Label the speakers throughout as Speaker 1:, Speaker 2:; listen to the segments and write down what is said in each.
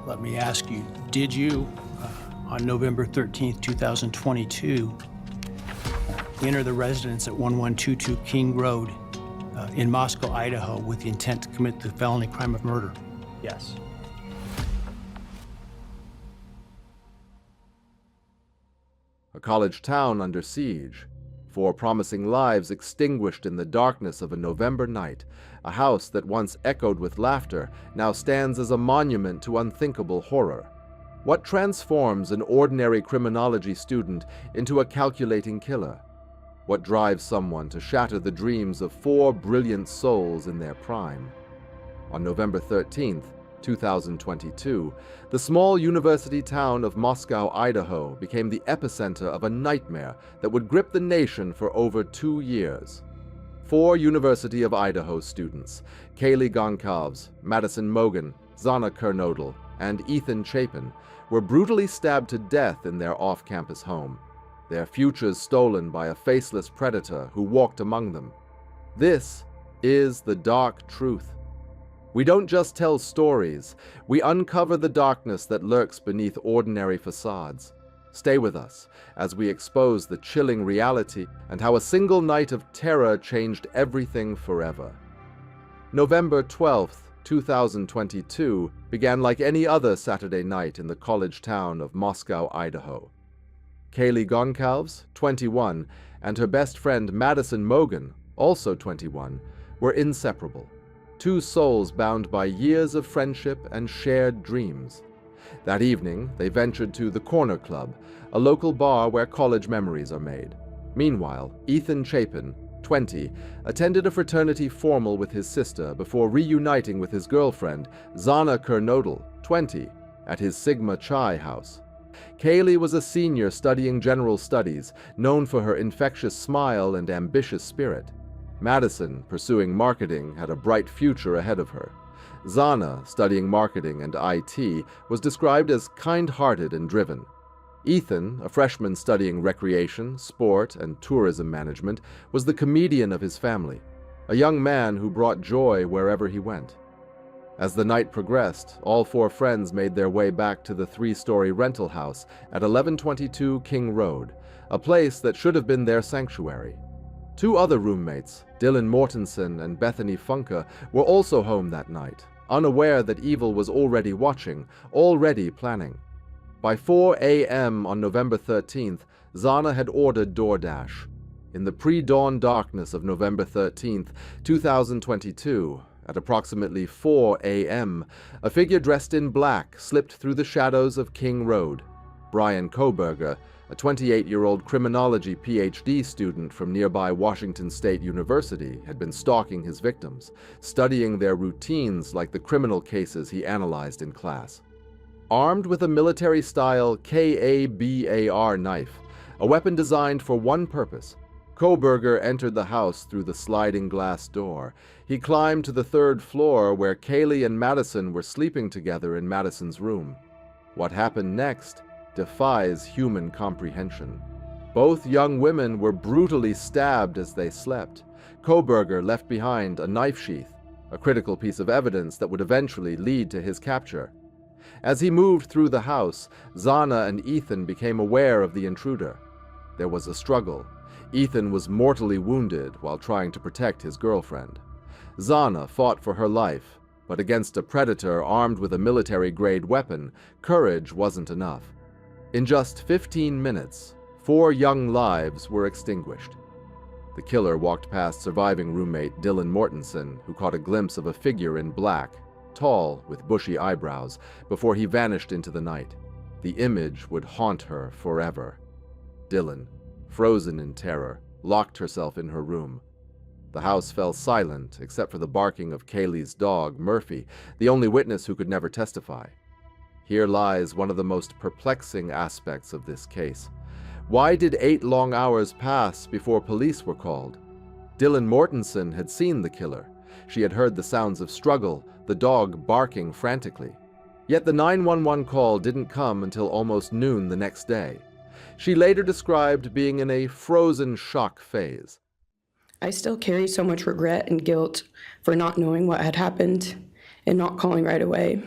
Speaker 1: Let me ask you, did you, on November 13th, 2022, enter the residence at 1122 King Road in Moscow, Idaho, with the intent to commit the felony crime of murder?
Speaker 2: Yes.
Speaker 3: A college town under siege. 4 promising lives extinguished in the darkness of a November night. A house that once echoed with laughter now stands as a monument to unthinkable horror. What transforms an ordinary criminology student into a calculating killer? What drives someone to shatter the dreams of 4 brilliant souls in their prime? On November 13th, 2022, the small university town of Moscow, Idaho became the epicenter of a nightmare that would grip the nation for over 2 years. 4 University of Idaho students, Kaylee Goncalves, Madison Mogan, Xana Kernodle, and Ethan Chapin, were brutally stabbed to death in their off-campus home, their futures stolen by a faceless predator who walked among them. This is the dark truth. We don't just tell stories, we uncover the darkness that lurks beneath ordinary facades. Stay with us as we expose the chilling reality and how a single night of terror changed everything forever. November 12th, 2022 began like any other Saturday night in the college town of Moscow, Idaho. Kaylee Goncalves, 21, and her best friend Madison Mogan, also 21, were inseparable. 2 souls bound by years of friendship and shared dreams. That evening, they ventured to the Corner Club, a local bar where college memories are made. Meanwhile, Ethan Chapin, 20, attended a fraternity formal with his sister before reuniting with his girlfriend, Xana Kernodle, 20, at his Sigma Chi house. Kaylee was a senior studying general studies, known for her infectious smile and ambitious spirit. Madison, pursuing marketing, had a bright future ahead of her. Xana, studying marketing and IT, was described as kind-hearted and driven. Ethan, a freshman studying recreation, sport, and tourism management, was the comedian of his family, a young man who brought joy wherever he went. As the night progressed, all 4 friends made their way back to the 3-story rental house at 1122 King Road, a place that should have been their sanctuary. 2 other roommates, Dylan Mortensen and Bethany Funke, were also home that night, unaware that evil was already watching, already planning. By 4 a.m. on November 13th, Xana had ordered DoorDash. In the pre-dawn darkness of November 13th, 2022, at approximately 4 a.m., a figure dressed in black slipped through the shadows of King Road. Bryan Kohberger, a 28-year-old criminology PhD student from nearby Washington State University, had been stalking his victims, studying their routines like the criminal cases he analyzed in class. Armed with a military-style KABAR knife, a weapon designed for one purpose, Kohberger entered the house through the sliding glass door. He climbed to the 3rd floor where Kaylee and Madison were sleeping together in Madison's room. What happened next defies human comprehension. Both young women were brutally stabbed as they slept. Kohberger left behind a knife sheath, a critical piece of evidence that would eventually lead to his capture. As he moved through the house, Xana and Ethan became aware of the intruder. There was a struggle. Ethan was mortally wounded while trying to protect his girlfriend. Xana fought for her life, but against a predator armed with a military-grade weapon, courage wasn't enough. In just 15 minutes, 4 young lives were extinguished. The killer walked past surviving roommate Dylan Mortensen, who caught a glimpse of a figure in black, tall with bushy eyebrows, before he vanished into the night. The image would haunt her forever. Dylan, frozen in terror, locked herself in her room. The house fell silent except for the barking of Kaylee's dog, Murphy, the only witness who could never testify. Here lies one of the most perplexing aspects of this case. Why did 8 long hours pass before police were called? Dylan Mortensen had seen the killer. She had heard the sounds of struggle, the dog barking frantically. Yet the 911 call didn't come until almost noon the next day. She later described being in a frozen shock phase.
Speaker 4: I still carry so much regret and guilt for not knowing what had happened and not calling right away.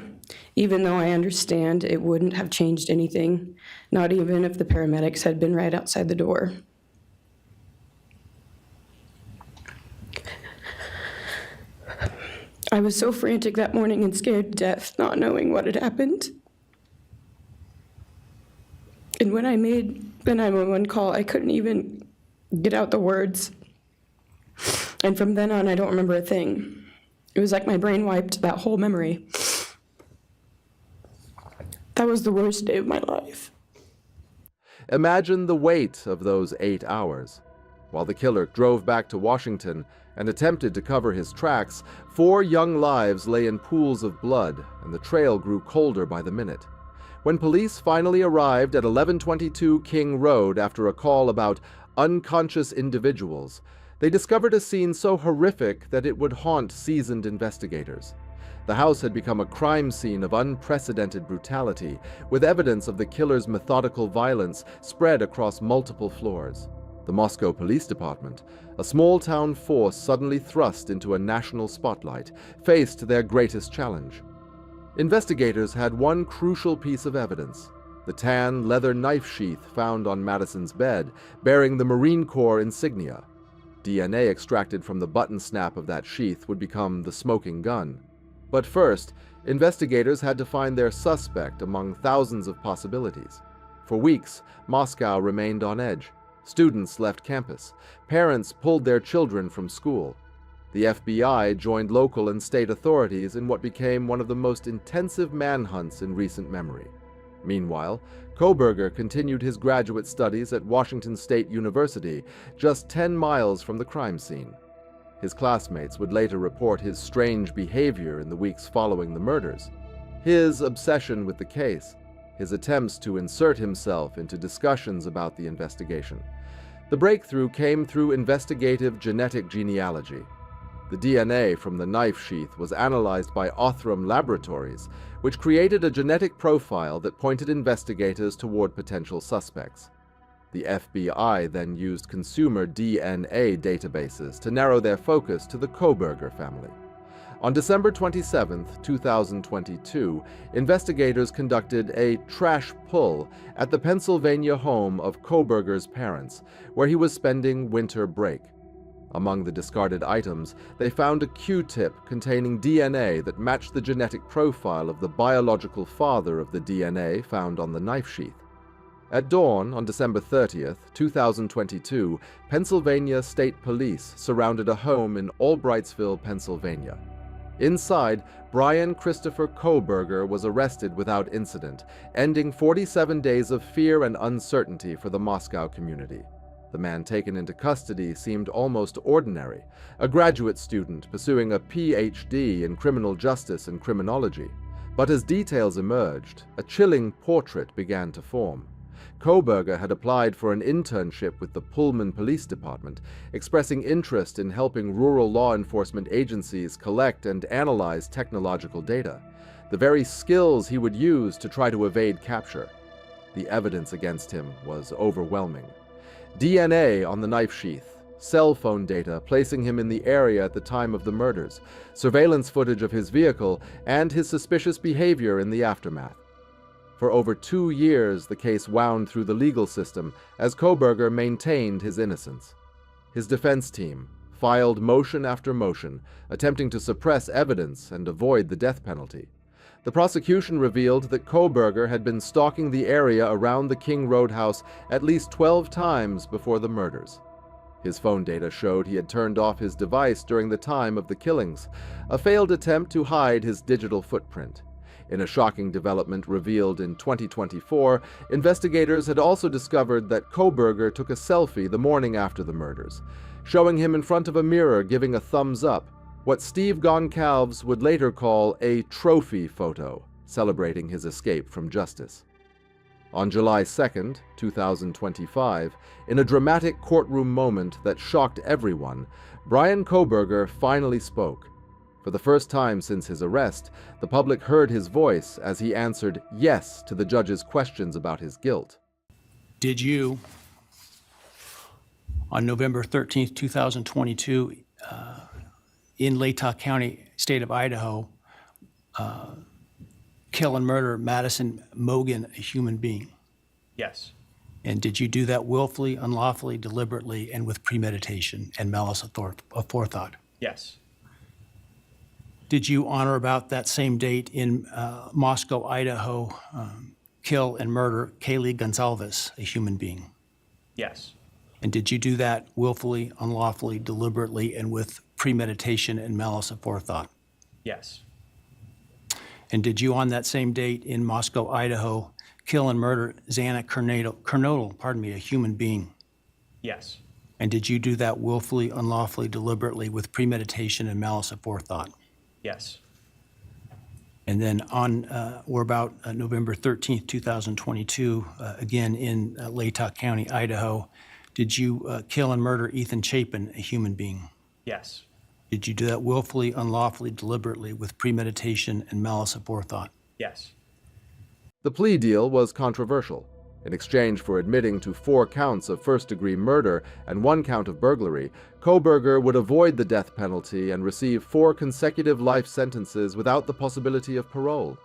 Speaker 4: even though I understand it wouldn't have changed anything, not even if the paramedics had been right outside the door. I was so frantic that morning and scared to death, not knowing what had happened. And when I made the 911 call, I couldn't even get out the words. And from then on, I don't remember a thing. It was like my brain wiped that whole memory. That was the worst day of my life.
Speaker 3: Imagine the weight of those 8 hours. While the killer drove back to Washington and attempted to cover his tracks, 4 young lives lay in pools of blood, and the trail grew colder by the minute. When police finally arrived at 1122 King Road after a call about unconscious individuals, they discovered a scene so horrific that it would haunt seasoned investigators. The house had become a crime scene of unprecedented brutality, with evidence of the killer's methodical violence spread across multiple floors. The Moscow Police Department, a small-town force suddenly thrust into a national spotlight, faced their greatest challenge. Investigators had one crucial piece of evidence: the tan leather knife sheath found on Madison's bed, bearing the Marine Corps insignia. DNA extracted from the button snap of that sheath would become the smoking gun. But first, investigators had to find their suspect among thousands of possibilities. For weeks, Moscow remained on edge. Students left campus. Parents pulled their children from school. The FBI joined local and state authorities in what became one of the most intensive manhunts in recent memory. Meanwhile, Kohberger continued his graduate studies at Washington State University, just 10 miles from the crime scene. His classmates would later report his strange behavior in the weeks following the murders. His obsession with the case, his attempts to insert himself into discussions about the investigation. The breakthrough came through investigative genetic genealogy. The DNA from the knife sheath was analyzed by Othram Laboratories, which created a genetic profile that pointed investigators toward potential suspects. The FBI then used consumer DNA databases to narrow their focus to the Kohberger family. On December 27, 2022, investigators conducted a trash pull at the Pennsylvania home of Kohberger's parents, where he was spending winter break. Among the discarded items, they found a Q-tip containing DNA that matched the genetic profile of the biological father of the DNA found on the knife sheath. At dawn on December 30th, 2022, Pennsylvania State Police surrounded a home in Albrightsville, Pennsylvania. Inside, Bryan Christopher Kohberger was arrested without incident, ending 47 days of fear and uncertainty for the Moscow community. The man taken into custody seemed almost ordinary, a graduate student pursuing a PhD in criminal justice and criminology. But as details emerged, a chilling portrait began to form. Kohberger had applied for an internship with the Pullman Police Department, expressing interest in helping rural law enforcement agencies collect and analyze technological data, the very skills he would use to try to evade capture. The evidence against him was overwhelming. DNA on the knife sheath, cell phone data placing him in the area at the time of the murders, surveillance footage of his vehicle, and his suspicious behavior in the aftermath. For over 2 years, the case wound through the legal system as Kohberger maintained his innocence. His defense team filed motion after motion, attempting to suppress evidence and avoid the death penalty. The prosecution revealed that Kohberger had been stalking the area around the King Road house at least 12 times before the murders. His phone data showed he had turned off his device during the time of the killings, a failed attempt to hide his digital footprint. In a shocking development revealed in 2024, investigators had also discovered that Kohberger took a selfie the morning after the murders, showing him in front of a mirror giving a thumbs up, what Steve Goncalves would later call a trophy photo, celebrating his escape from justice. On July 2, 2025, in a dramatic courtroom moment that shocked everyone, Bryan Kohberger finally spoke. For the first time since his arrest, the public heard his voice as he answered yes to the judge's questions about his guilt.
Speaker 1: Did you, on November 13th, 2022, in Latah County, state of Idaho, kill and murder Madison Mogan, a human being?
Speaker 2: Yes.
Speaker 1: And did you do that willfully, unlawfully, deliberately, and with premeditation and malice aforethought?
Speaker 2: Yes.
Speaker 1: Did you, on or about that same date in Moscow, Idaho, kill and murder Kaylee Gonzalez, a human being?
Speaker 2: Yes.
Speaker 1: And did you do that willfully, unlawfully, deliberately, and with premeditation and malice aforethought?
Speaker 2: Yes.
Speaker 1: And did you, on that same date in Moscow, Idaho, kill and murder Xana Kernodle, a human being?
Speaker 2: Yes.
Speaker 1: And did you do that willfully, unlawfully, deliberately, with premeditation and malice aforethought?
Speaker 2: Yes.
Speaker 1: And then on or about November 13th, 2022, again in Latah County, Idaho, did you kill and murder Ethan Chapin, a human being?
Speaker 2: Yes.
Speaker 1: Did you do that willfully, unlawfully, deliberately, with premeditation and malice aforethought?
Speaker 2: Yes.
Speaker 3: The plea deal was controversial. In exchange for admitting to 4 counts of first-degree murder and 1 count of burglary, Kohberger would avoid the death penalty and receive 4 consecutive life sentences without the possibility of parole.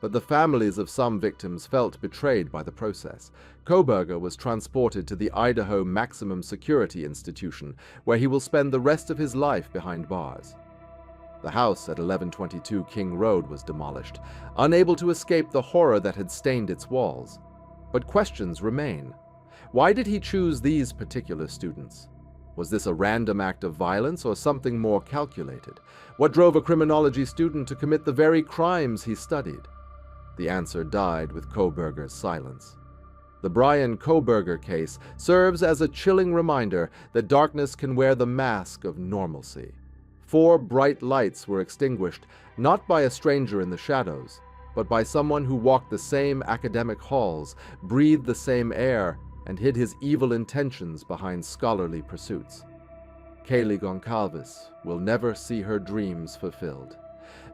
Speaker 3: But the families of some victims felt betrayed by the process. Kohberger was transported to the Idaho Maximum Security Institution, where he will spend the rest of his life behind bars. The house at 1122 King Road was demolished, unable to escape the horror that had stained its walls. But questions remain. Why did he choose these particular students? Was this a random act of violence or something more calculated? What drove a criminology student to commit the very crimes he studied? The answer died with Kohberger's silence. The Bryan Kohberger case serves as a chilling reminder that darkness can wear the mask of normalcy. 4 bright lights were extinguished, not by a stranger in the shadows, but by someone who walked the same academic halls, breathed the same air, and hid his evil intentions behind scholarly pursuits. Kaylee Goncalves will never see her dreams fulfilled.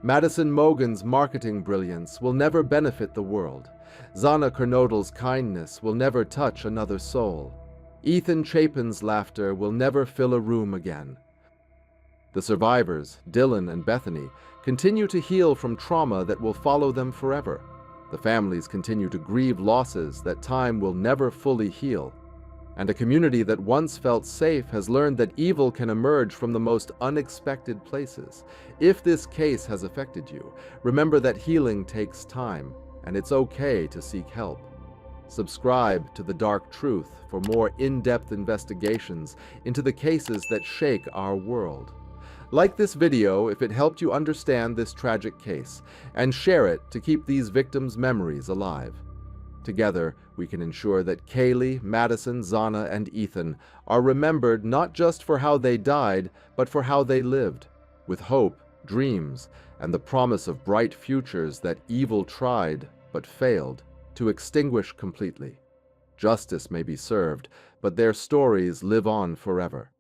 Speaker 3: Madison Mogan's marketing brilliance will never benefit the world. Xana Kernodle's kindness will never touch another soul. Ethan Chapin's laughter will never fill a room again. The survivors, Dylan and Bethany, continue to heal from trauma that will follow them forever. The families continue to grieve losses that time will never fully heal. And a community that once felt safe has learned that evil can emerge from the most unexpected places. If this case has affected you, remember that healing takes time, and it's okay to seek help. Subscribe to The Dark Truth for more in-depth investigations into the cases that shake our world. Like this video if it helped you understand this tragic case, and share it to keep these victims' memories alive. Together, we can ensure that Kaylee, Madison, Xana, and Ethan are remembered not just for how they died, but for how they lived, with hope, dreams, and the promise of bright futures that evil tried, but failed, to extinguish completely. Justice may be served, but their stories live on forever.